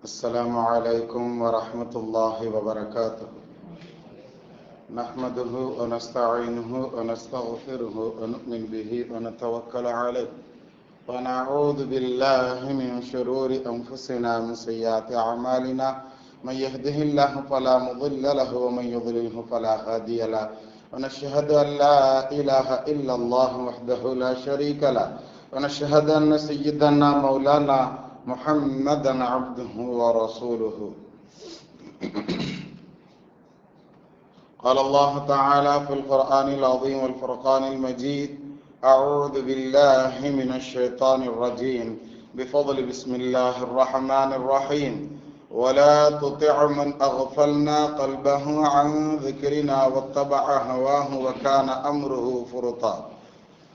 السلام عليكم ورحمة الله وبركاته. نحمده ونستعينه ونستغفره ونؤمن به ونتوكل عليه ونعوذ بالله من شرور أنفسنا من سيئات أعمالنا. من يهده الله فلا مضل له ومن يضلله فلا هادي له. ونشهد أن لا إله إلا الله وحده لا شريك له. ونشهد أن سيدنا مولانا محمدا عبده ورسوله. قال الله تعالى في القرآن العظيم والفرقان المجيد: أعوذ بالله من الشيطان الرجيم بفضل بسم الله الرحمن الرحيم. ولا تطع من أغفلنا قلبه عن ذكرنا واتبع هواه وكان أمره فرطا.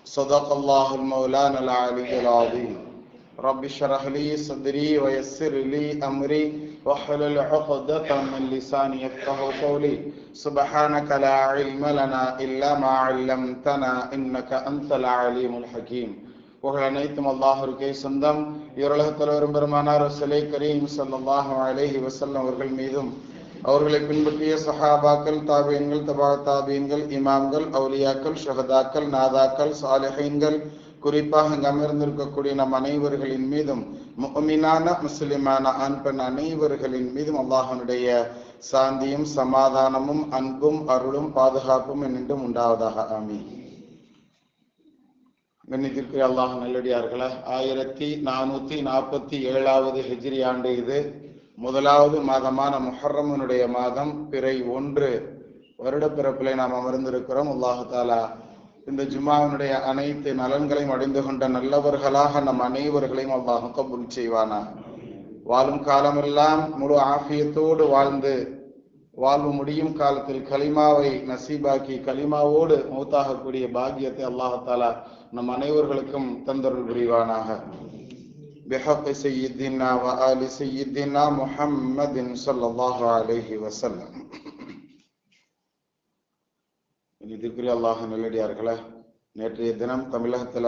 صدق الله المولانا العلي العظيم. رب اشرح لي صدري ويسر لي أمري واحلل عقدة من لساني يفقهوا قولي. سبحانك لا علم لنا إلا ما علمتنا إنك أنت العليم الحكيم. புகழ் அனைத்தும் அல்லாஹ்வுக்கே சொந்தம். இவ்வுலகத் தலைவரும் பெருமானார் ரசூலே கரீம் ஸல்லல்லாஹு அலைஹி வஸல்லம் அவர்கள் மீதும் அவர்களை பின்பற்றிய சஹாபாக்கள், தாபீன்கள், தபா தாபீன்கள், இமாம்கள், அவுலியாக்கள், ஷஹதாக்கள், நாதாக்கள், சாலிஹீன்கள், குறிப்பாக இங்கு அமர்ந்திருக்கக்கூடிய நம் அனைவர்களின் மீதும், முஃமினான முஸ்லிமான ஆண் பெண் அனைவர்களின் மீதும் அல்லாஹ்வுடைய சாந்தியும் சமாதானமும் அன்பும் அருளும் பாதுகாப்பும் என்றும் உண்டாவதாக. ஆமீன். கண்ணியத்திற்கு அல்லாஹ் நல்லடியார்களே, 1447வது ஹிஜ்ரி ஆண்டு இது. முதலாவது மாதமான முஹர்ரமுடைய மாதம், பிறை 1 வருடப்பிறப்பிலே நாம் அமர்ந்திருக்கிறோம். அல்லாஹு தாலா இந்த ஜும்மாவினுடைய அனைத்து நலன்களையும் அடைந்து கொண்ட நல்லவர்களாக நம் அனைவர்களையும் அல்லாஹ் கபூல் செய்வானா. வாழும் காலமெல்லாம் முழு ஆஃபியத்தோடு வாழ்வு முடியும் காலத்தில் கலிமாவை நசீபாக்கி கலிமாவோடு மௌத்தாகக்கூடிய பாக்கியத்தை அல்லாஹ் தாலா நம் அனைவர்களுக்கும் தந்தருள் புரிவானாக. பிஹக் சய்யிதினா வ ஆலி சய்யிதினா முஹம்மதின் ஸல்லல்லாஹு அலைஹி வஸல்லம். இதுக்குரிய அல்லாஹ் நல்லடியார்களே, நேற்றைய தினம் தமிழகத்துல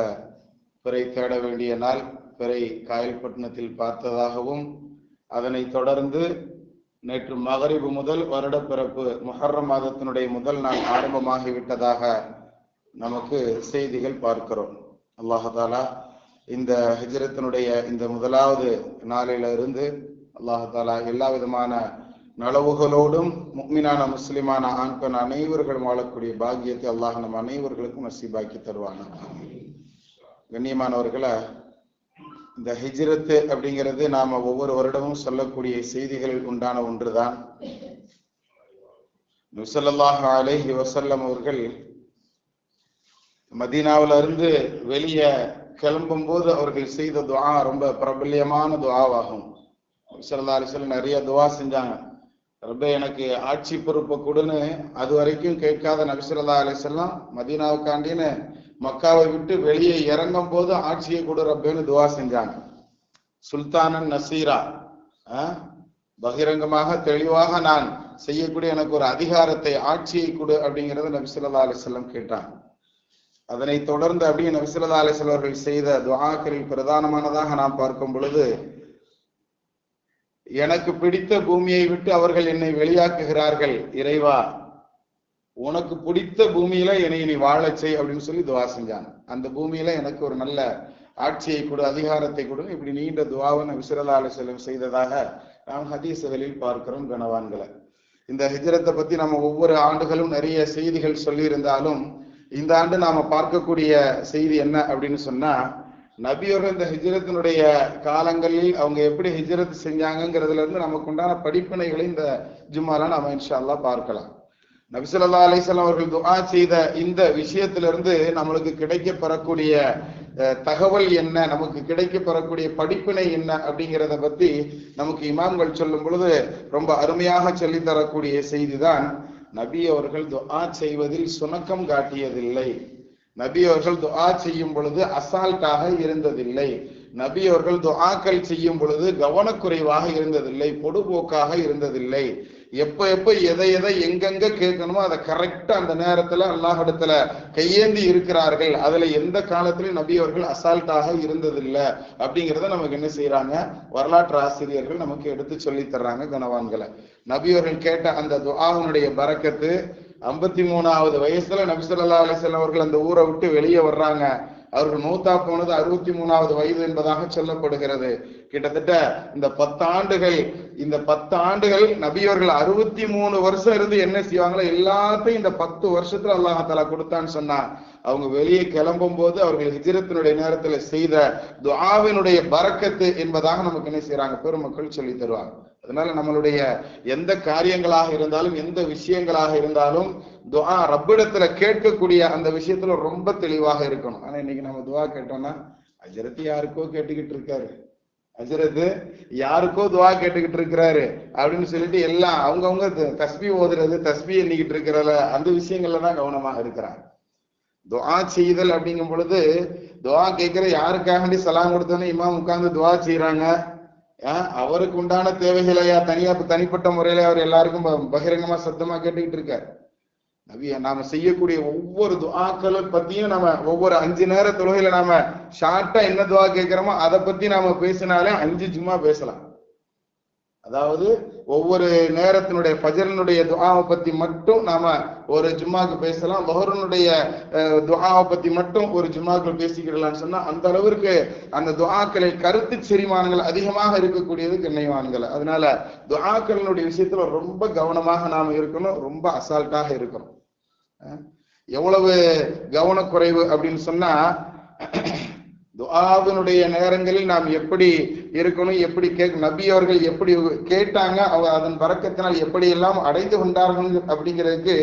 பிறை தேட வேண்டிய நாள் பிறை காயல்பட்டினத்தில் பார்த்ததாகவும், அதனை தொடர்ந்து நேற்று மகரிபு முதல் வருடப்பிறப்பு முஹர்ரம் மாதத்தினுடைய முதல் நாள் ஆரம்பமாகிவிட்டதாக நமக்கு செய்திகள் பார்க்கிறோம். அல்லாஹ் தாலா இந்த ஹிஜ்ரத்தினுடைய இந்த முதலாவது நாளிலிருந்து அல்லாஹ் தாலா எல்லா விதமான நலவுகளோடும் முஃமினான முஸ்லிமான ஆண் பெண் அனைவர்களும் வாழக்கூடிய பாக்கியத்தை அல்லாஹ் நம் அனைவர்களுக்கும் நசீபாக்கி தருவாங்க. கண்ணியமானவர்களை, இந்த ஹிஜ்ரத்து அப்படிங்கிறது நாம ஒவ்வொரு வருடமும் சொல்லக்கூடிய செய்திகளில் உண்டான ஒன்றுதான். நபி ஸல்லல்லாஹு அலைஹி வஸல்லம் அவர்கள் மதீனாவில இருந்து வெளியே கிளம்பும் போது அவர்கள் செய்த துஆ ரொம்ப பிரபல்யமான துஆவாகும். நபி ஸல்லல்லாஹு அலைஹி வஸல்லம் நிறைய துஆ செஞ்சாங்க. ரப்பே எனக்கு ஆட்சி பொறுப்பை கொடுன்னு அது வரைக்கும் கேட்காத நபி ஸல்லல்லாஹு அலைஹி வஸல்லம் மதீனாவுக்காண்டின்னு மக்காவை விட்டு வெளியே இறங்கும் போது ஆட்சியை கொடு ரப்பேன்னு துவா செஞ்சாங்க. சுல்தானன் நசீரா, பகிரங்கமாக தெளிவாக நான் செய்யக்கூடிய எனக்கு ஒரு அதிகாரத்தை, ஆட்சியை கொடு அப்படிங்கிறத நபி ஸல்லல்லாஹு அலைஹி வஸல்லம் கேட்டாங்க. அதனை தொடர்ந்து அப்படியே நபி ஸல்லல்லாஹு அலைஹி வஸல்லம் அவர்கள் செய்த துஆக்களில் பிரதானமானதாக நாம் பார்க்கும் பொழுது, எனக்கு பிடித்த பூமியை விட்டு அவர்கள் என்னை வெளியாக்குகிறார்கள், இறைவா உனக்கு பிடித்த பூமியில என்னை நீ வாழச் செய் அப்படின்னு சொல்லி துவா செஞ்சாங்க. அந்த பூமியில எனக்கு ஒரு நல்ல ஆட்சியை கொடு, அதிகாரத்தை கொடு, இப்படி நீண்ட துவாவை நபி ஸல்லல்லாஹு அலைஹி வஸல்லம் செய்ததாக நாம் ஹதீஸ்களில் பார்க்கிறோம். கனவான்களை, இந்த ஹிஜ்ரத்தை பத்தி நம்ம ஒவ்வொரு ஆண்டுகளும் நிறைய செய்திகள் சொல்லி இருந்தாலும், இந்த ஆண்டு நாம பார்க்கக்கூடிய செய்தி என்ன அப்படின்னு சொன்னா, நபியோர்கள் இந்த ஹிஜ்ரத்தினுடைய காலங்களில் அவங்க எப்படி ஹிஜ்ரத் செஞ்சாங்கிறதுல இருந்து நமக்கு உண்டான படிப்பினைகளை இந்த ஜும்மால நாம இன்ஷா அல்லாஹ் பார்க்கலாம். நபி ஸல்லல்லாஹு அலைஹி வஸல்லம் அவர்கள் துஆ செய்த இந்த விஷயத்திலிருந்து நம்மளுக்கு கிடைக்க பெறக்கூடிய தகவல் என்ன, நமக்கு கிடைக்க பெறக்கூடிய படிப்பினை என்ன அப்படிங்கிறத பத்தி நமக்கு இமாம்கள் சொல்லும் பொழுது ரொம்ப அருமையாக சொல்லி தரக்கூடிய செய்தி தான், நபி அவர்கள் துஆ செய்வதில் சுணக்கம் காட்டியதில்லை. நபி அவர்கள் துஆ செய்யும் பொழுது அசால்ட்டாக இருந்ததில்லை. நபி அவர்கள் துஆக்கள் செய்யும் பொழுது கவனக்குறைவாக இருந்ததில்லை, பொடுபோக்காக இருந்ததில்லை. எப்ப எப்ப எதை எதை எங்கெங்க கேட்கணுமோ அதை கரெக்டா அந்த நேரத்துல அல்லாஹ் இடத்துல கையேந்தி இருக்கிறார்கள். அதுல எந்த காலத்திலும் நபி அவர்கள் அசால்ட்டாக இருந்ததில்லை அப்படிங்கிறத நமக்கு என்ன செய்யறாங்க, வரலாற்று ஆசிரியர்கள் நமக்கு எடுத்து சொல்லி தர்றாங்க கனவான்களை. நபி அவர்கள் கேட்ட அந்த துஆவினுடைய பரக்கத்து 53வது வயசுல நபி ஸல்லல்லாஹு அலைஹி வஸல்லம் அவர்கள் அந்த ஊரை விட்டு வெளியே வர்றாங்க. அவர்கள் மௌத்தா போனது 63வது வயது என்பதாக சொல்லப்படுகிறது. கிட்டத்தட்ட இந்த 10 ஆண்டுகள் நபியவர்கள் 63 வருஷம் இருந்து என்ன செய்வாங்களோ எல்லாத்தையும் இந்த 10 வருஷத்துல அல்லாஹ் தஆலா கொடுத்தான்னு சொன்னா, அவங்க வெளியே கிளம்பும் போது அவர்கள் ஹிஜ்ரத்தினுடைய நேரத்துல செய்த துஆவினுடைய பரக்கத்து என்பதாக நமக்கு என்ன செய்யறாங்க, பெருமக்கள் சொல்லி தருவாங்க. அதனால நம்மளுடைய எந்த காரியங்களாக இருந்தாலும் எந்த விஷயங்களாக இருந்தாலும் துஆ ரப்பிடத்துல கேட்கக்கூடிய அந்த விஷயத்துல ரொம்ப தெளிவாக இருக்கணும். ஆனா இன்னைக்கு நம்ம துஆ கேட்டோம்னா ஹஜ்ரத் யாருக்கோ கேட்டுக்கிட்டு இருக்காரு, ஹஜ்ரத் யாருக்கோ துஆ கேட்டுக்கிட்டு இருக்கிறாரு அப்படின்னு சொல்லிட்டு எல்லாம் அவங்கவுங்க தஸ்பீ ஓதுறது, தஸ்பீ எண்ணிக்கிட்டு இருக்கிறதுல அந்த விஷயங்கள்ல தான் கவனமாக இருக்கிறாங்க. துஆ செய்தல் அப்படிங்கும் பொழுது துஆ கேட்கிற யாருக்காக சலாம் கொடுத்தோன்னு இமாம் உட்கார்ந்து துஆ செய்யறாங்க. அவருக்கு உண்டான தேவைகளை தனிப்பட்ட முறையில அவர் எல்லாருக்கும் பகிரங்கமா சத்தமா கேட்டுக்கிட்டு இருக்காரு. நாம செய்யக்கூடிய ஒவ்வொரு துஆக்களை பத்தியும் நம்ம ஒவ்வொரு 5 நேர தொழுகையில நாம ஷார்ட்டா என்ன துஆ கேட்கிறோமோ அதை பத்தி நாம பேசினாலே 5 ஜும்மா பேசலாம். அதாவது ஒவ்வொரு நேரத்தினுடைய ஃபஜ்ரினுடைய துஆவை பத்தி மட்டும் நாம ஒரு ஜும்மாக்கு பேசலாம், லுஹ்ருனுடைய துஆவை பத்தி மட்டும் ஒரு ஜும்மாக்கு பேசிக்கிடலாம்னு சொன்னா அந்த அளவிற்கு அந்த துஆக்களில் கருத்து செரிமானங்கள் அதிகமாக இருக்கக்கூடியது கண்ணியவான்கள். அதனால துஆக்களினுடைய விஷயத்துல ரொம்ப கவனமாக நாம இருக்கணும், ரொம்ப அசால்ட்டாக இருக்கணும். எவ்வளவு கவனக்குறைவு அப்படின்னு சொன்னா, துஆவினுடைய நேரங்களில் நாம் எப்படி இருக்கணும், எப்படி நபி அவர்கள் எப்படி கேட்டாங்க, அதன் பரக்கத்தினால் எப்படி எல்லாம் அடைந்து கொண்டார்கள் அப்படிங்கிறதுக்கு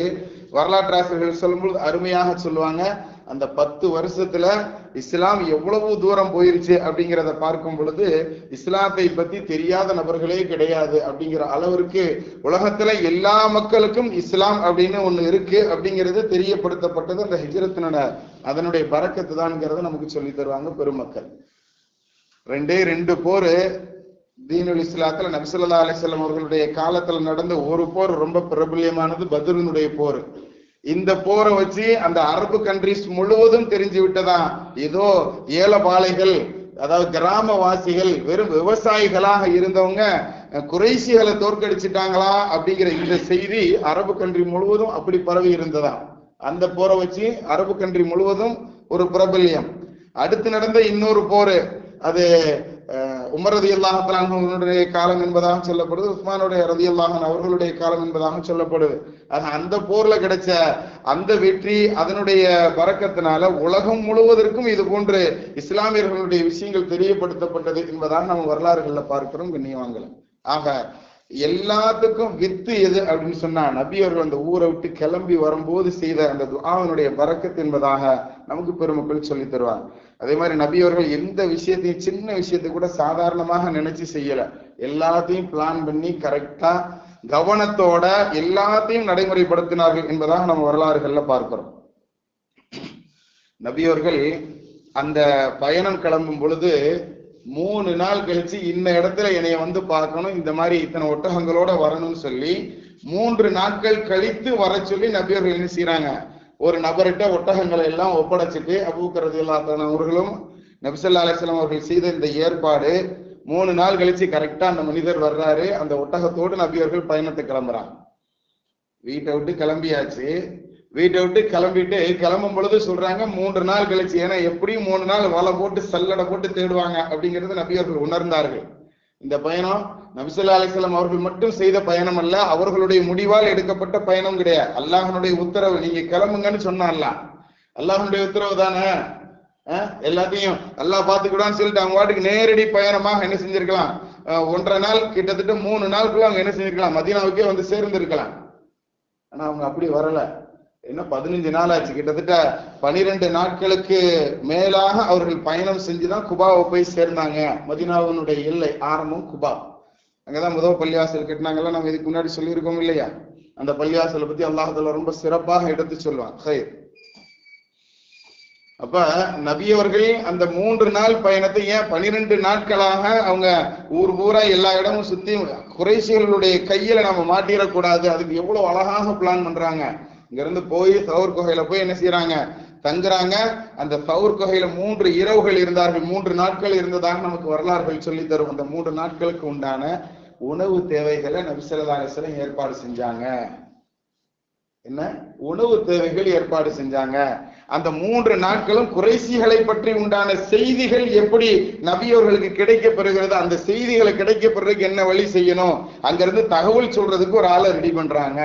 வரலாற்று ஆசிரியர்கள் சொல்லும்போது அருமையாக சொல்லுவாங்க. அந்த 10 வருஷத்துல இஸ்லாம் எவ்வளவு தூரம் போயிருச்சு அப்படிங்கிறத பார்க்கும் பொழுது இஸ்லாத்தை பத்தி தெரியாத நபர்களே கிடையாது அப்படிங்கிற அளவிற்கு உலகத்துல எல்லா மக்களுக்கும் இஸ்லாம் அப்படின்னு ஒண்ணு இருக்கு அப்படிங்கிறது தெரியப்படுத்தப்பட்டது அந்த ஹிஜ்ரத்தினோட அதனுடைய பரக்கத்து தான்ங்கிறத நமக்கு சொல்லி தருவாங்க பெருமக்கள். 2 போர் தீனுல் இஸ்லாத்துல நபி ஸல்லல்லாஹு அலைஹி வஸல்லம் அவர்களுடைய காலத்துல நடந்த ஒரு போர் ரொம்ப பிரபல்யமானது பத்ருனுடைய போர். இந்த போரை வச்சு அந்த அரபு கண்ட்ரிஸ் முழுவதும் தெரிஞ்சு விட்டதா, ஏதோ ஏலபாளைகள் அதாவது கிராமவாசிகள் வெறும் விவசாயிகளாக இருந்தவங்க குறைஷிகளை தோற்கடிச்சிட்டாங்களா அப்படிங்கிற இந்த செய்தி அரபு கண்ட்ரி முழுவதும் அப்படி பரவி இருந்ததா. அந்த போரை வச்சு அரபு கண்ட்ரி முழுவதும் ஒரு பிரபல்யம். அடுத்து நடந்த இன்னொரு போர், அது உமர் ரலியல்லாஹு தஆலா அவர்களுடைய காலம் என்பதாக சொல்லப்படுது, உஸ்மானுடைய ரலியல்லாஹு அன்ஹு அவர்களுடைய காலம் என்பதாக சொல்லப்படுது. அந்த போர்ல கிடைச்ச அந்த வெற்றி அதனுடைய பரக்கத்தினால உலகம் முழுவதற்கும் இது போன்று இஸ்லாமியர்களுடைய விஷயங்கள் தெரியப்படுத்தப்பட்டது என்பதாக நம்ம வரலாறுகள்ல பார்க்கிறோம் கண்ணியவான்கள். ஆக எல்லாத்துக்கும் வித்து எது அப்படின்னு சொன்னா நபி அவர்கள் அந்த ஊரை விட்டு கிளம்பி வரும்போது செய்த அந்த துஆவினுடைய பரக்கத் என்பதாக நமக்கு பெருமக்கள் சொல்லி தருவாங்க. அதே மாதிரி நபி அவர்கள் எந்த விஷயத்தையும் சின்ன விஷயத்தை கூட சாதாரணமாக நினைச்சு செய்யல, எல்லாத்தையும் பிளான் பண்ணி கரெக்டா கவனத்தோட எல்லாத்தையும் நடைமுறைப்படுத்தினார்கள் என்பதாக நம்ம வரலாறுகள்ல பார்க்கிறோம். நபி அவர்கள் அந்த பயணம் கிளம்பும் பொழுது 3 நாள் கழிச்சு இந்த இடத்துல என்னைய வந்து பார்க்கணும், இந்த மாதிரி இத்தனை ஒட்டகங்களோட வரணும்னு சொல்லி 3 நாட்கள் கழித்து வர சொல்லி நபி அவர்கள் என்ன செய்யறாங்க, ஒரு நபர்கிட்ட ஒட்டகங்களை எல்லாம் ஒப்படைச்சிட்டு அபூபக்கர் ரலியல்லாஹு அன்ஹு அவர்களும் நபி ஸல்லல்லாஹு அலைஹி வஸல்லம் அவர்கள் செய்த இந்த ஏற்பாடு 3 நாள் கழிச்சு கரெக்டா அந்த மனிதர் வர்றாரு. அந்த ஒட்டகத்தோடு நபி அவர்கள் பயணத்தை கிளம்புறாங்க. வீட்டை விட்டு கிளம்பியாச்சு. வீட்டை விட்டு கிளம்பிட்டு கிளம்பும் பொழுது சொல்றாங்க 3 நாள் கழிச்சு, ஏன்னா எப்படியும் 3 நாள் வலை போட்டு சல்லடை போட்டு தேடுவாங்க அப்படிங்கிறது நபி அவர்கள் உணர்ந்தார்கள். இந்த பயணம் நபி ஸல்லல்லாஹு அலைஹி வஸல்லம் அவர்கள் மட்டும் செய்த பயணம் அல்ல, அவர்களுடைய முடிவால் எடுக்கப்பட்ட பயணம் கிடையாது. அல்லாஹ்வுடைய உத்தரவு, நீங்க கிளம்புங்கன்னு சொன்னா அல்லாஹ்வுடைய உத்தரவு தானே, எல்லாத்தையும் அல்லாஹ் பாத்துக்கிடான்னு சொல்லிட்டு அவங்க வாட்டுக்கு நேரடி பயணமாக என்ன செஞ்சிருக்கலாம், 1.5 நாள் கிட்டத்தட்ட 3 நாளுக்குள்ள அவங்க என்ன செஞ்சிருக்கலாம், மதீனாவுக்கே வந்து சேர்ந்திருக்கலாம். ஆனா அவங்க அப்படி வரல. என்ன 15 நாள் ஆச்சு, கிட்டத்தட்ட 12 நாட்களுக்கு மேலாக அவர்கள் பயணம் செஞ்சுதான் குபாவை போய் சேர்ந்தாங்க. மதீனாவினுடைய எல்லை ஆரம்பம் குபா. அங்கதான் முதல் பள்ளிவாசல் கட்டினாங்கல்ல, நம்ம இதுக்கு முன்னாடி சொல்லியிருக்கோம் இல்லையா. அந்த பள்ளிவாசலை பத்தி அல்லாஹ் தஆலா ரொம்ப சிறப்பாக எடுத்து சொல்லுவான். அப்ப நபியவர்கள் அந்த 3 நாள் பயணத்தை ஏன் 12 நாட்களாக அவங்க ஊர் ஊரா எல்லா இடமும் சுத்தி குறைஷிகளுடைய கையில நம்ம மாட்டிடக்கூடாது, அதுக்கு எவ்வளவு அழகாக பிளான் பண்றாங்க. இங்க இருந்து போய் சவுர் குகையில போய் என்ன செய்யறாங்க, தங்குறாங்க. அந்த சவுர் குகையில 3 இரவுகள் இருந்தார்கள், 3 நாட்கள் இருந்ததாக நமக்கு வரலாறுகள் சொல்லி தரும். அந்த 3 நாட்களுக்கு உண்டான உணவு தேவைகளை நபி ஸல்லல்லாஹு அலைஹி வஸல்லம் ஏற்பாடு செஞ்சாங்க. என்ன உணவு தேவைகள் ஏற்பாடு செஞ்சாங்க. அந்த 3 நாட்களும் குறைஷிகளை பற்றி உண்டான செய்திகள் எப்படி நபியவர்களுக்கு கிடைக்கப்பெறுகிறது, அந்த செய்திகளை கிடைக்கப்பெறதுக்கு என்ன வழி செய்யணும், அங்கிருந்து தகவல் சொல்றதுக்கு ஒரு ஆளை ரெடி பண்றாங்க.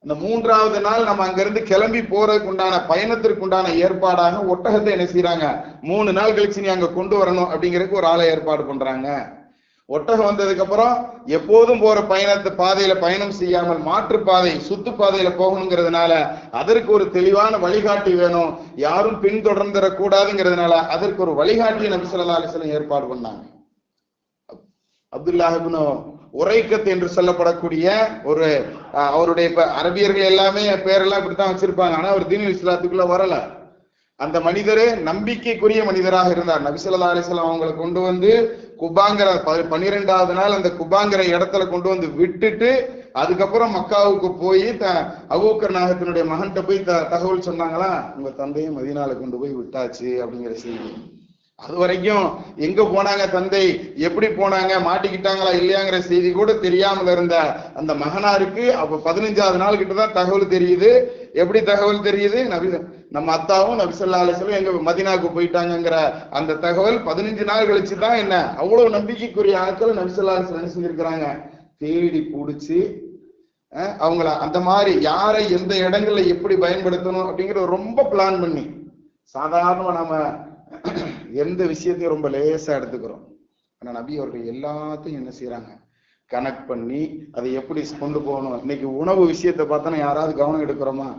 அந்த 3வது நாள் நம்ம அங்கிருந்து கிளம்பி போறதுக்கு உண்டான பயணத்திற்கு உண்டான ஏற்பாடாக ஒட்டகத்தை என்ன செய்யறாங்க, 3 நாள் கழிச்சு நீ அங்க கொண்டு வரணும் அப்படிங்கிறதுக்கு ஒரு ஆளை ஏற்பாடு பண்றாங்க. ஒட்டகம் வந்ததுக்கு அப்புறம் எப்போதும் போற பாதையில பயணம் செய்யாமல் மாற்றுப்பாதை சுத்துப்பாதையில போகணுங்கிறதுனால அதற்கு ஒரு தெளிவான வழிகாட்டி வேணும், யாரும் பின்தொடர்ந்துடக்கூடாதுங்கிறதுனால அதற்கு ஒரு வழிகாட்டி நபி ஸல்லல்லாஹு அலைஹி வஸல்லம் ஏற்பாடு பண்ணாங்க. அப்துல்லாஹ் இப்னு உரைக்கத் என்று சொல்லப்படக்கூடிய ஒரு அவருடைய அரபியர்கள் எல்லாமே பேரெல்லாம் இப்படித்தான் வச்சிருப்பாங்க, ஆனா அவர் தீனுல் இஸ்லாத்துக்குள்ள வரல. அந்த மனிதரே நம்பிக்கைக்குரிய மனிதராக இருந்தார். நபி ஸல்லல்லாஹு அலைஹி வஸல்லம் அவங்களை கொண்டு வந்து குபாங்கிற 12வது நாள் அந்த குபாங்கிற இடத்துல கொண்டு வந்து விட்டுட்டு அதுக்கப்புறம் மக்காவுக்கு போய் அபூபக்கர் நாயகத்தினுடைய மகன்கிட்ட போய் தகவல் சொன்னாங்களா, உங்க தந்தையை மதீனால கொண்டு போய் விட்டாச்சு அப்படிங்கிற செய்தி. அது வரைக்கும் எங்க போனாங்க தந்தை, எப்படி போனாங்க, மாட்டிக்கிட்டாங்களா இல்லையாங்கிற செய்தி கூட தெரியாமல் இருந்த அந்த மகனாருக்கு அப்ப 15வது நாள் கிட்டதான் தகவல் தெரியுது. எப்படி தகவல் தெரியுது, நம்ம அத்தாவும் நபி ஸல்லல்லாஹு அலைஹி வஸல்லம் எங்க மதீனாவுக்கு போயிட்டாங்கிற அந்த தகவல் 15 நாள் கழிச்சு தான் என்ன அவ்வளவு நம்பிக்கைக்குரிய ஆட்கள் நபி ஸல்லல்லாஹு அலைஹி வஸல்லம் செஞ்சிருக்கிறாங்க, தேடி பிடிச்சி அவங்கள அந்த மாதிரி யாரை எந்த இடங்கள்ல எப்படி பயன்படுத்தணும் அப்படிங்கிற ரொம்ப பிளான் பண்ணி. சாதாரணமா நாம எந்த விஷயத்தையும் ரொம்ப லேசா எடுத்துக்கிறோம், ஆனா நபி அவர்கள் எல்லாத்தையும் என்ன செய்யறாங்க, கனெக்ட் பண்ணி அதை எப்படி கொண்டு போகணும். இன்னைக்கு உணவு விஷயத்தை பார்த்தோன்னா யாராவது கவனம் எடுக்கிறோமா?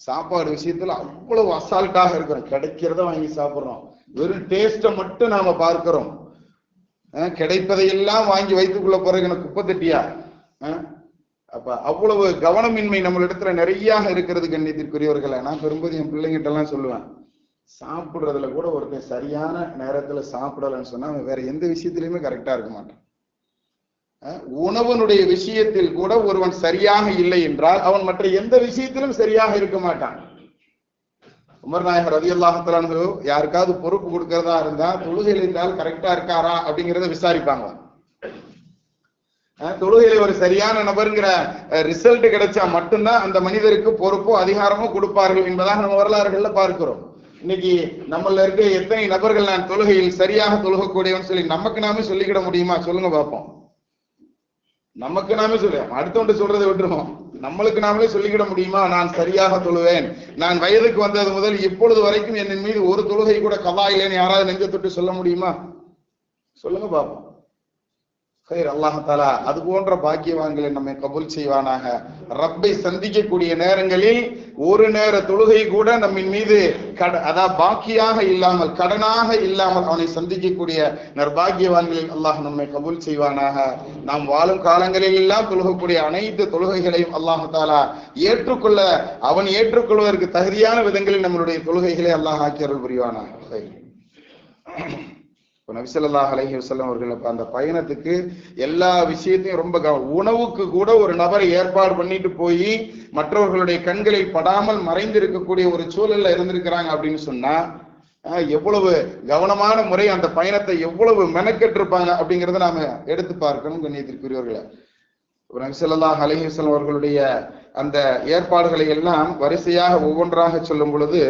சாப்பாடு விஷயத்துல அவ்வளவு அசால்ட்டாக இருக்கிறோம், கிடைக்கிறத வாங்கி சாப்பிடுறோம், வெறும் டேஸ்ட மட்டும் நாம பார்க்கிறோம். கிடைப்பதையெல்லாம் வாங்கி வைத்துக்குள்ள போறது எனக்கு குப்பை தட்டியா? அப்ப அவ்வளவு கவனமின்மை நம்மளிடத்துல நிறைய இருக்கிறது. கண்ணியத்திற்குரியவர்களை நான் பெரும்போது என் பிள்ளைங்கிட்ட எல்லாம் சொல்லுவேன், சாப்பிடுறதுல கூட ஒருத்தன் சரியான நேரத்துல சாப்பிடலன்னு சொன்னா அவன் வேற எந்த விஷயத்திலயுமே கரெக்டா இருக்க மாட்டான். உணவனுடைய விஷயத்தில் கூட ஒருவன் சரியாக இல்லை என்றால் அவன் மற்ற எந்த விஷயத்திலும் சரியாக இருக்க மாட்டான். உமர் நாயகர் ரலியல்லாஹு தஆலா அன்ஹு யாருக்காவது பொறுப்பு கொடுக்கறதா இருந்தா தொழுகையில் இருந்தால் கரெக்டா இருக்காரா அப்படிங்கிறத விசாரிப்பாங்க. தொழுகையில ஒரு சரியான நபருங்கிற ரிசல்ட் கிடைச்சா மட்டும்தான் அந்த மனிதருக்கு பொறுப்போ அதிகாரமோ கொடுப்பார்கள் என்பதாக நம்ம வரலாறுகள்ல பார்க்கிறோம். இன்னைக்கு நம்மள இருக்க எத்தனை நபர்கள் நான் தொழுகையில் சரியாக தொழுகக்கூடியவன் சொல்லி நமக்கு நாமே சொல்லிக்கிட முடியுமா? சொல்லுங்க பார்ப்போம். நமக்கு நாமே சொல்லுவோம், அடுத்தவன்ட்டு சொல்றதை விட்டுருவோம். நம்மளுக்கு நாமளே சொல்லிக்கிட முடியுமா, நான் சரியாக தொழுவேன், நான் வயதுக்கு வந்தது முதல் இப்பொழுது வரைக்கும் என் மீது ஒரு தொழுகை கூட கல்லா இல்லைன்னு யாராவது நெஞ்ச தொட்டு சொல்ல முடியுமா? சொல்லுங்க பார்ப்போம். அல்லாஹ் தஆலா அது போன்ற பாக்கியவான்களை நம்மை கபூல் செய்வானாக. ரப்பை சந்திக்கக்கூடிய நேரங்களில் ஒரு நேர தொழுகை கூட நம்மின் மீது அதாவது பாக்கியாக இல்லாமல் கடனாக இல்லாமல் அவனை சந்திக்கக்கூடிய நற்பாக்கியவான்களில் அல்லாஹ் நம்மை கபூல் செய்வானாக. நாம் வாழும் காலங்களில் எல்லாம் தொழுகக்கூடிய அனைத்து தொழுகைகளையும் அல்லாஹ் தஆலா ஏற்றுக்கொள்ள அவன் ஏற்றுக்கொள்வதற்கு தகுதியான விதங்களில் நம்மளுடைய தொழுகைகளை அல்லாஹ் ஆக்கி அருள் புரிவானாக. நபி ஸல்லல்லாஹு அலைஹி வஸல்லம் அவர்கள் அந்த பயணத்துக்கு எல்லா விஷயத்தையும் ரொம்ப உணவுக்கு கூட ஒரு நபரை ஏற்பாடு பண்ணிட்டு போய் மற்றவர்களுடைய கண்களில் படாமல் மறைந்து இருக்கக்கூடிய ஒரு சூழல்ல இருந்திருக்கிறாங்க அப்படின்னு சொன்னா எவ்வளவு கவனமான முறை அந்த பயணத்தை எவ்வளவு மெனக்கெட்டிருப்பாங்க அப்படிங்கிறத நாம எடுத்து பார்க்கணும். கண்ணியத்திற்குரியவர்களை, நபி ஸல்லல்லாஹு அலைஹி வஸல்லம் அவர்களுடைய அந்த ஏற்பாடுகளை எல்லாம் வரிசையாக ஒவ்வொன்றாக சொல்லும் பொழுது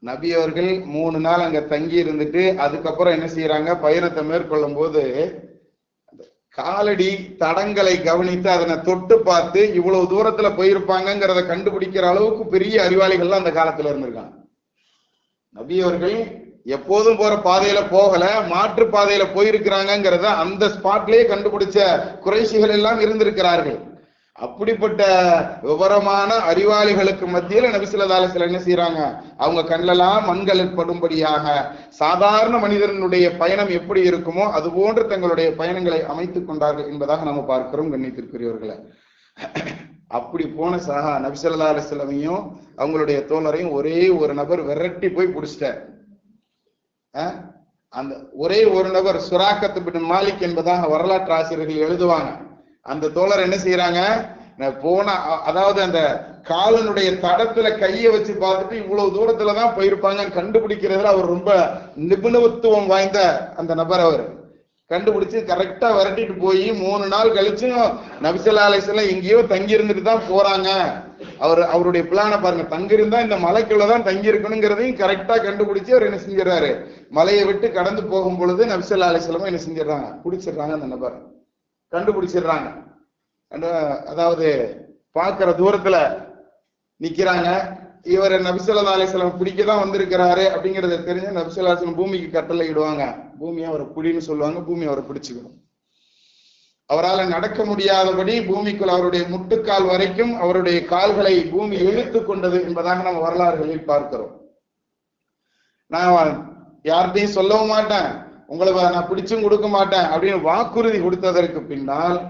நபி அவர்கள் 3 நாள் அங்க தங்கி இருந்துட்டு அதுக்கப்புறம் என்ன செய்யறாங்க, பயணத்தை மேற்கொள்ளும் போது காலடி தடங்களை கவனித்து அதனை தொட்டு பார்த்து இவ்வளவு தூரத்துல போயிருப்பாங்கிறத கண்டுபிடிக்கிற அளவுக்கு பெரிய அறிவாளிகள்லாம் அந்த காலத்துல இருந்திருக்காங்க. நபி அவர்கள் எப்போதும் போற பாதையில போகல, மாற்று பாதையில போயிருக்கிறாங்கிறத அந்த ஸ்பாட்லயே கண்டுபிடிச்ச குறைஷிகள் எல்லாம் இருந்திருக்கிறார்கள். அப்படிப்பட்ட விவரமான அறிவாளிகளுக்கு மத்தியில நபி ஸல்லல்லாஹு அலைஹி வஸல்லம் என்ன செய்யறாங்க, அவங்க கண்ணெல்லாம் மண்கள் படும்படியாக சாதாரண மனிதனுடைய பயணம் எப்படி இருக்குமோ அது போன்று தங்களுடைய பயணங்களை அமைத்துக் கொண்டார்கள் என்பதாக நம்ம பார்க்கிறோம். கண்ணியத்திற்குரியவர்களை, அப்படி போன நபி ஸல்லல்லாஹு அலைஹி வஸல்லையும் அவங்களுடைய தோழரையும் ஒரே ஒரு நபர் விரட்டி போய் பிடிச்சிட்டார். அந்த ஒரே ஒரு நபர் சுராக்கத் பின் மாலிக் என்பதாக வரலாற்று ஆசிரியர்கள் எழுதுவாங்க. அந்த தோழர் என்ன செய்யறாங்க, போன அதாவது அந்த காலனுடைய தடத்துல கையை வச்சு பார்த்துட்டு இவ்வளவு தூரத்துலதான் போயிருப்பாங்கன்னு கண்டுபிடிக்கிறதுல அவர் ரொம்ப நிபுணத்துவம் வாய்ந்த அந்த நபர். அவர் கண்டுபிடிச்சு கரெக்டா விரட்டிட்டு போய் 3 நாள் கழிச்சும் நபி ஸல்லல்லாஹு அலைஹி வஸல்லம் எங்கேயோ தங்கி இருந்துட்டு தான் போறாங்க. அவருடைய பிளான பாருங்க, தங்கியிருந்தா இந்த மலைக்குள்ளதான் தங்கி இருக்கணுங்கிறதையும் கரெக்டா கண்டுபிடிச்சு அவர் என்ன செஞ்சிடறாரு, மலையை விட்டு கடந்து போகும் பொழுது நபி ஸல்லல்லாஹு அலைஹி வஸல்லம் என்ன செஞ்சிடறாங்க, பிடிச்சிடுறாங்க. அந்த நபர் கண்டுபிடிச்சிடுறாங்க. அதாவது பாக்குற தூரத்துல நிக்கிறாங்க. இவர் நபி ஸல்லல்லாஹு அலைஹி வஸல்லம் பிடிக்கதான் வந்திருக்கிறாரு அப்படிங்கறத தெரிஞ்ச நபி ஸல்லல்லாஹு அலைஹி வஸல்லம் பூமிக்கு கட்டளை இடுவாங்க. பூமியை அவரை பிடின்னு சொல்லுவாங்க. பூமி அவரை பிடிச்சுக்கணும். அவரால் நடக்க முடியாதபடி பூமிக்குள் அவருடைய முட்டுக்கால் வரைக்கும் அவருடைய கால்களை பூமி இழுத்து கொண்டது என்பதாக நம்ம வரலாறுகளில் பார்க்கிறோம். நான் யார்கிட்டையும் சொல்லவும் மாட்டேன், உங்களை நான் பிடிச்சும் கொடுக்க மாட்டேன் அப்படின்னு வாக்குறுதி கொடுத்ததற்கு பின்னால்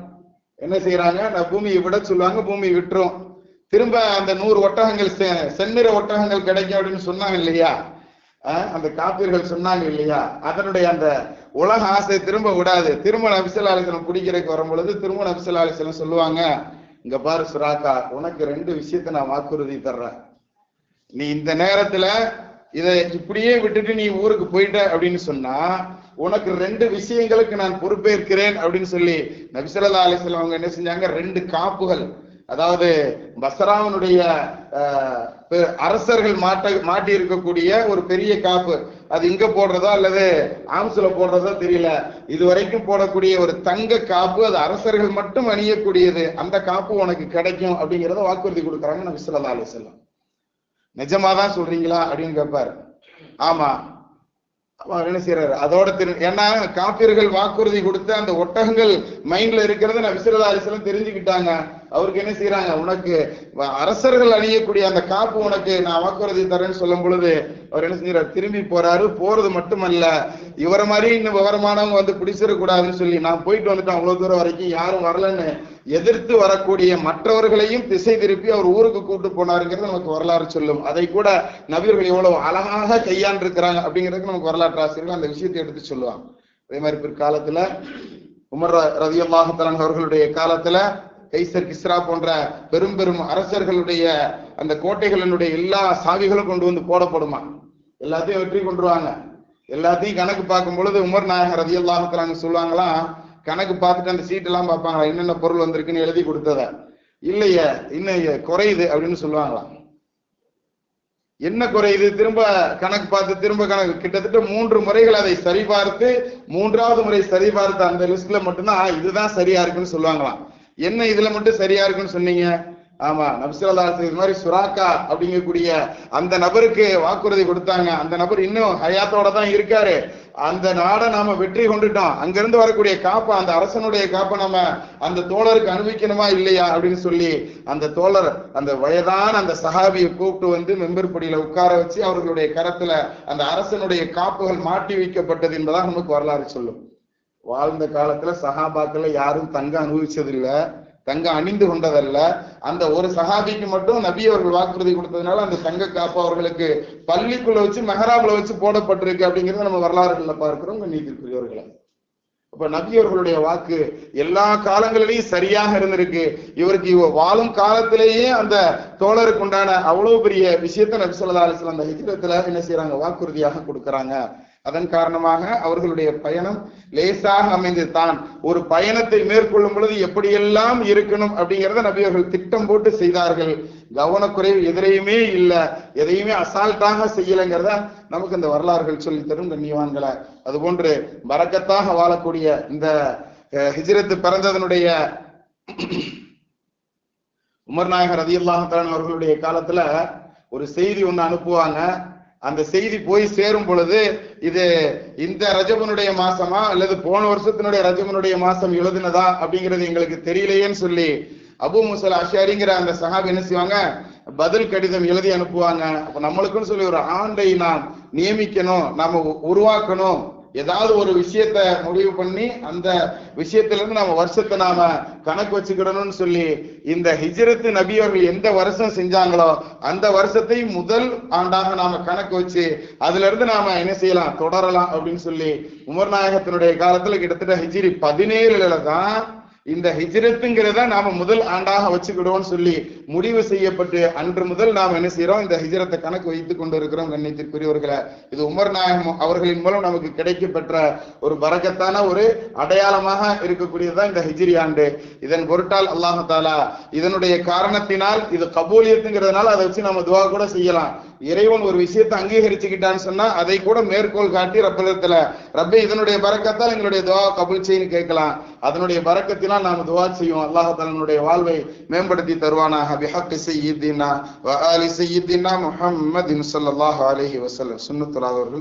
என்ன செய்யறாங்க, நான் பூமியை விட சொல்லுவாங்க. பூமியை விட்டுரும். திரும்ப அந்த 100 ஒட்டகங்கள் செந்நிற ஒட்டகங்கள் கிடைக்கும் அப்படின்னு சொன்னாங்க இல்லையா, அந்த காப்பீர்கள் சொன்னாங்க இல்லையா, அதனுடைய அந்த உலக ஆசை திரும்ப விடாது. திரும்ப நபி ஸல்லல்லாஹு அலைஹி வஸல்லம் பிடிக்கிறதுக்கு வரும் பொழுது திரும்ப நபி ஸல்லல்லாஹு அலைஹி வஸல்லம் சொல்லுவாங்க, இங்க பாரு சுராக்கா, உனக்கு 2 விஷயத்தை நான் வாக்குறுதி தர்றேன். நீ இந்த நேரத்துல இதை இப்படியே விட்டுட்டு நீ ஊருக்கு போயிட்ட அப்படின்னு சொன்னா உனக்கு 2 விஷயங்களுக்கு நான் பொறுப்பேற்கிறேன் அப்படின்னு சொல்லி நபி ஸல்லல்லாஹு அலைஹி வஸல்லம் அவங்க என்ன செஞ்சாங்க, 2 காப்புகள், அதாவது பஸ்ராவுடைய அரசர்கள் மாட்டி இருக்கக்கூடிய ஒரு பெரிய காப்பு, அது இங்க போடுறதோ அல்லது ஆம்ஸ்ல போடுறதோ தெரியல, இதுவரைக்கும் போடக்கூடிய ஒரு தங்க காப்பு, அது அரசர்கள் மட்டும் அணியக்கூடியது, அந்த காப்பு உனக்கு கிடைக்கும் அப்படிங்கிறத வாக்குறுதி கொடுக்குறாங்க நபி ஸல்லல்லாஹு அலைஹி வஸல்லம். நிஜமாதான் சொல்றீங்களா அப்படின்னு கேட்பாரு. ஆமா. என்ன செய்யறாரு அதோட ஏன்னா காப்பீர்கள் வாக்குறுதி கொடுத்த அந்த ஒட்டகங்கள் மைண்ட்ல இருக்கிறத நபி ஸல்லல்லாஹு அலைஹி வஸல்லம் தெரிஞ்சுக்கிட்டாங்க. அவருக்கு என்ன செய்யறாங்க, உனக்கு அரசர்கள் அணியக்கூடிய அந்த காப்பு உனக்கு நான் வாக்குறுதி தரேன்னு சொல்லும் பொழுது அவர் என்ன செஞ்சாரு, திரும்பி போறாரு. போறது மட்டுமல்ல, இவரை மாதிரி இன்னும் விவரமானவங்க வந்து பிடிச்சிடக்கூடாதுன்னு சொல்லி நான் போயிட்டு வந்துட்டேன், அவ்வளவு தூரம் வரைக்கும் யாரும் வரலன்னு எதிர்த்து வரக்கூடிய மற்றவர்களையும் திசை திருப்பி அவர் ஊருக்கு கூட்டு போனாருங்கிறது நமக்கு வரலாறு சொல்லும். அதை கூட நபியர்கள் எவ்வளவு அழகாக கையாண்டிருக்கிறாங்க அப்படிங்கிறதுக்கு நமக்கு வரலாற்று ஆசிரியர்கள் அந்த விஷயத்தை எடுத்து சொல்லுவாங்க. அதே மாதிரி பிற்காலத்துல உமர் ரலியல்லாஹு தஆலா அவர்களுடைய காலத்துல கைசர் கிஸ்ரா போன்ற பெரும் பெரும் அரசர்களுடைய அந்த கோட்டைகளினுடைய எல்லா சாவிகளும் கொண்டு வந்து போடப்படுமா, எல்லாத்தையும் வெற்றி கொண்டுருவாங்க. எல்லாத்தையும் கணக்கு பார்க்கும் பொழுது உமர் நாயகர் ரலியல்லாஹு தஆலா சொல்லுவாங்களாம், கணக்கு பார்த்துட்டு அந்த சீட் எல்லாம் பார்ப்பாங்களா, என்னென்ன பொருள் வந்திருக்குன்னு எழுதி கொடுத்தத, இல்லையே இன்னும் குறையுது அப்படின்னு சொல்லுவாங்களாம். என்ன குறையுது, திரும்ப கணக்கு பார்த்து திரும்ப கணக்கு, கிட்டத்தட்ட 3 முறைகள் அதை சரிபார்த்து 3வது முறை சரிபார்த்து அந்த லிஸ்ட்ல மட்டும்தான் இதுதான் சரியா இருக்குன்னு சொல்லுவாங்களாம். என்ன இதுல மட்டும் சரியா இருக்குன்னு சொன்னீங்க, ஆமா நபி ஸல்லல்லாஹு அலைஹி வஸல்லம் இது மாதிரி சுராக்கா அப்படிங்கக்கூடிய அந்த நபருக்கு வாக்குறுதி கொடுத்தாங்க, அந்த நபர் இன்னும் ஹயாத்தோட தான் இருக்காரு, அந்த நாடை நாம வெற்றி கொண்டுட்டோம், அங்கிருந்து வரக்கூடிய காப்பை அந்த அரசனுடைய காப்பை நம்ம அந்த தோழருக்கு அனுபவிக்கணுமா இல்லையா அப்படின்னு சொல்லி அந்த தோழர் அந்த வயதான அந்த சஹாபியை கூப்பிட்டு வந்து மெம்பர் படியில உட்கார வச்சு அவர்களுடைய கரத்துல அந்த அரசனுடைய காப்புகள் மாட்டி வைக்கப்பட்டது என்பதாக நமக்கு வரலாறு சொல்லும். வாழ்ந்த காலத்துல சஹாபாக்கள் யாரும் தங்கம் அனுபவிச்சது இல்ல, தங்கம் அணிந்து கொண்டதல்ல. அந்த ஒரு சஹாபிக்கு மட்டும் நபி அவர்கள் வாக்குறுதி கொடுத்ததுனால அந்த தங்க காப்பு அவர்களுக்கு பள்ளிக்குள்ள வச்சு மெஹராப்ல வச்சு போடப்பட்டிருக்கு அப்படிங்கிறத நம்ம வரலாறுகள்ல பார்க்கிறோம். நீதிக்குரியவர்களை அப்ப நபி அவர்களுடைய வாக்கு எல்லா காலங்களிலையும் சரியாக இருந்திருக்கு. இவருக்கு வாழும் காலத்திலேயே அந்த தோழருக்கு உண்டான அவ்வளவு பெரிய விஷயத்த நபி ஸல்லல்லாஹு அலைஹி வஸல்லம் அந்த ஹிஜ்ரத்துல என்ன செய்யறாங்க, வாக்குறுதியாக கொடுக்கறாங்க. அதன் காரணமாக அவர்களுடைய பயணம் லேசாக அமைந்து தான் ஒரு பயணத்தை மேற்கொள்ளும் பொழுது எப்படியெல்லாம் இருக்கணும் அப்படிங்கிறத நபி அவர்கள் திட்டம் போட்டு செய்தார்கள். கவனக்குறைவு எதிரையுமே இல்லை, எதையுமே அசால்ட்டாக செய்யலைங்கிறத நமக்கு இந்த வரலாறுகள் சொல்லி தரும் கண்ணியவான்களை. அதுபோன்று பரக்கத்தாக வாழக்கூடிய இந்த ஹிஜ்ரத் பிறந்ததனுடைய உமர் நாயகர் ரலியல்லாஹு தஆலா அவர்களுடைய காலத்துல ஒரு செய்தி ஒண்ணு அனுப்புவாங்க. அந்த செய்தி போய் சேரும் பொழுது இது இந்த ரஜபனுடைய மாசமா அல்லது போன வருஷத்தினுடைய ரஜபனுடைய மாசம் எழுதுனதா அப்படிங்கிறது எங்களுக்கு தெரியலையேன்னு சொல்லி அபூ மூஸா அஷ்அரிங்கிற அந்த சஹாபி என்ன செய்வாங்க, பதில் கடிதம் எழுதி அனுப்புவாங்க. அப்ப நம்மளுக்குன்னு சொல்லி ஒரு ஆண்டை நாம் நியமிக்கணும், நாம உருவாக்கணும் ஏதாவது ஒரு விஷயத்த முடிவு பண்ணி அந்த விஷயத்துல இருந்து நம்ம வருஷத்தை நாம கணக்கு வச்சுக்கிடணும்னு சொல்லி இந்த ஹிஜ்ரத் நபி அவர்கள் எந்த வருஷம் செஞ்சாங்களோ அந்த வருஷத்தை முதல் ஆண்டாக நாம கணக்கு வச்சு அதுல இருந்து நாம என்ன செய்யலாம், தொடரலாம் அப்படின்னு சொல்லி உமர் நாயகத்தினுடைய காலத்துல கிட்டத்தட்ட ஹிஜ்ரி 17ல தான் இந்த ஹிஜ்ரத்துங்கிறத நாம முதல் ஆண்டாக வச்சுக்கிடுவோம்னு சொல்லி முடிவு செய்யப்பட்டு அன்று முதல் நாம் என்ன செய்யறோம், இந்த ஹிஜ்ரத்தை கணக்கு வைத்துக் கொண்டு இருக்கிறோம். கண்ணியத்திற்குரியவர்களை, இது உமர் நாயகம் அவர்களின் மூலம் நமக்கு கிடைக்கப்பெற்ற ஒரு பரக்கத்தான ஒரு அடையாளமாக இருக்கக்கூடியதுதான் இந்த ஹிஜ்ரி ஆண்டு. இதன் பொருட்டால் அல்லாஹ் தஆலா இதனுடைய காரணத்தினால் இது கபூலியத்துங்கிறதுனால அதை வச்சு நம்ம துவா கூட செய்யலாம். இறைவன் ஒரு விஷயத்தை அங்கீகரிச்சுக்கிட்டான்னு சொன்னா அதை கூட மேற்கோள் காட்டி ரப்பத்துல ரப்பே இதனுடைய பரக்கத்தால் எங்களுடைய துவா கபூல் செய்யன்னு கேட்கலாம். அதனுடைய பரக்கத்தினால் நாம துவா செய்வோம். அல்லாஹ் தஆலாவுடைய வாழ்வை மேம்படுத்தி தருவானாக. பிஹக்கி சய்யிதினா வ ஆலி சய்யிதினா முஹம்மதின் ஸல்லல்லாஹு அலைஹி வஸல்லம். சுன்னத்துல்லாஹ் அவர்கள்